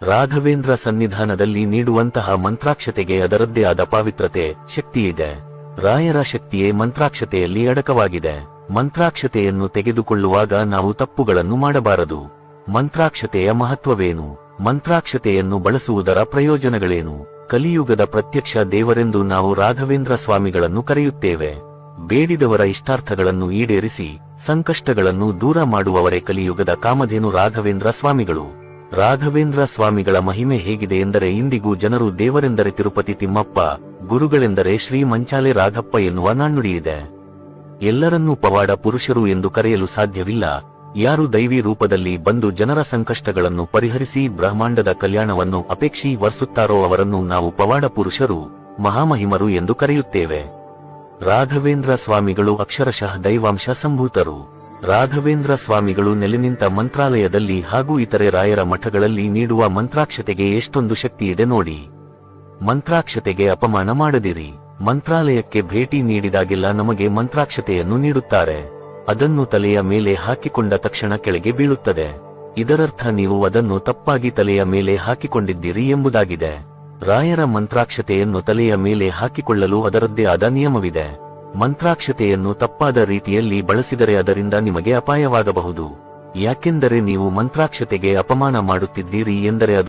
ರಾಘವೇಂದ್ರ ಸನ್ನಿಧಾನದಲ್ಲಿ ನೀಡುವಂತಹ ಮಂತ್ರಾಕ್ಷತೆಗೆ ಅದರದ್ದೇ ಆದ ಪಾವಿತ್ರತೆ, ಶಕ್ತಿಯಿದೆ. ರಾಯರ ಶಕ್ತಿಯೇ ಮಂತ್ರಾಕ್ಷತೆಯಲ್ಲಿ ಅಡಕವಾಗಿದೆ. ಮಂತ್ರಾಕ್ಷತೆಯನ್ನು ತೆಗೆದುಕೊಳ್ಳುವಾಗ ನಾವು ತಪ್ಪುಗಳನ್ನು ಮಾಡಬಾರದು. ಮಂತ್ರಾಕ್ಷತೆಯ ಮಹತ್ವವೇನು? ಮಂತ್ರಾಕ್ಷತೆಯನ್ನು ಬಳಸುವುದರ ಪ್ರಯೋಜನಗಳೇನು? ಕಲಿಯುಗದ ಪ್ರತ್ಯಕ್ಷ ದೇವರೆಂದು ನಾವು ರಾಘವೇಂದ್ರ ಸ್ವಾಮಿಗಳನ್ನು ಕರೆಯುತ್ತೇವೆ. ಬೇಡಿದವರ ಇಷ್ಟಾರ್ಥಗಳನ್ನು ಈಡೇರಿಸಿ ಸಂಕಷ್ಟಗಳನ್ನು ದೂರ ಮಾಡುವವರೇ ಕಲಿಯುಗದ ಕಾಮಧೇನು ರಾಘವೇಂದ್ರ ಸ್ವಾಮಿಗಳು. ರಾಘವೇಂದ್ರ ಸ್ವಾಮಿಗಳ ಮಹಿಮೆ ಹೇಗಿದೆ ಎಂದರೆ, ಇಂದಿಗೂ ಜನರು ದೇವರೆಂದರೆ ತಿರುಪತಿ ತಿಮ್ಮಪ್ಪ, ಗುರುಗಳೆಂದರೆ ಶ್ರೀ ಮಂಚಾಲೆ ರಾಘಪ್ಪ ಎನ್ನುವ ನಾಣ್ಣುಡಿಯಿದೆ. ಎಲ್ಲರನ್ನೂ ಪವಾಡ ಪುರುಷರು ಎಂದು ಕರೆಯಲು ಸಾಧ್ಯವಿಲ್ಲ. ಯಾರು ದೈವಿ ರೂಪದಲ್ಲಿ ಬಂದು ಜನರ ಸಂಕಷ್ಟಗಳನ್ನು ಪರಿಹರಿಸಿ ಬ್ರಹ್ಮಾಂಡದ ಕಲ್ಯಾಣವನ್ನು ಅಪೇಕ್ಷಿ ವರ್ಸುತ್ತಾರೋ ಅವರನ್ನು ನಾವು ಪವಾಡ ಪುರುಷರು, ಮಹಾಮಹಿಮರು ಎಂದು ಕರೆಯುತ್ತೇವೆ. ರಾಘವೇಂದ್ರ ಸ್ವಾಮಿಗಳು ಅಕ್ಷರಶಃ ದೈವಾಂಶ ಸಂಭೂತರು. ರಾಘವೇಂದ್ರ ಸ್ವಾಮಿಗಳು ನೆಲೆನಿಂತ ಮಂತ್ರಾಲಯದಲ್ಲಿ ಹಾಗೂ ಇತರೆ ರಾಯರ ಮಠಗಳಲ್ಲಿ ನೀಡುವ ಮಂತ್ರಾಕ್ಷತೆಗೆ ಎಷ್ಟೊಂದು ಶಕ್ತಿಯಿದೆ ನೋಡಿ. ಮಂತ್ರಾಕ್ಷತೆಗೆ ಅಪಮಾನ ಮಾಡದಿರಿ. ಮಂತ್ರಾಲಯಕ್ಕೆ ಭೇಟಿ ನೀಡಿದಾಗೆಲ್ಲ ನಮಗೆ ಮಂತ್ರಾಕ್ಷತೆಯನ್ನು ನೀಡುತ್ತಾರೆ. ಅದನ್ನು ತಲೆಯ ಮೇಲೆ ಹಾಕಿಕೊಂಡ ತಕ್ಷಣ ಕೆಳಗೆ ಬೀಳುತ್ತದೆ. ಇದರರ್ಥ ನೀವು ಅದನ್ನು ತಪ್ಪಾಗಿ ತಲೆಯ ಮೇಲೆ ಹಾಕಿಕೊಂಡಿದ್ದೀರಿ ಎಂಬುದಾಗಿದೆ. ರಾಯರ ಮಂತ್ರಾಕ್ಷತೆಯನ್ನು ತಲೆಯ ಮೇಲೆ ಹಾಕಿಕೊಳ್ಳಲು ಅದರದ್ದೇ ಆದ ನಿಯಮವಿದೆ. ಮಂತ್ರಾಕ್ಷತೆಯನ್ನು ತಪ್ಪಾದ ರೀತಿಯಲ್ಲಿ ಬಳಸಿದರೆ ಅದರಿಂದ ನಿಮಗೆ ಅಪಾಯವಾಗಬಹುದು. ಯಾಕೆಂದರೆ ನೀವು ಮಂತ್ರಾಕ್ಷತೆಗೆ ಅಪಮಾನ ಮಾಡುತ್ತಿದ್ದೀರಿ ಎಂದರೆ ಅದು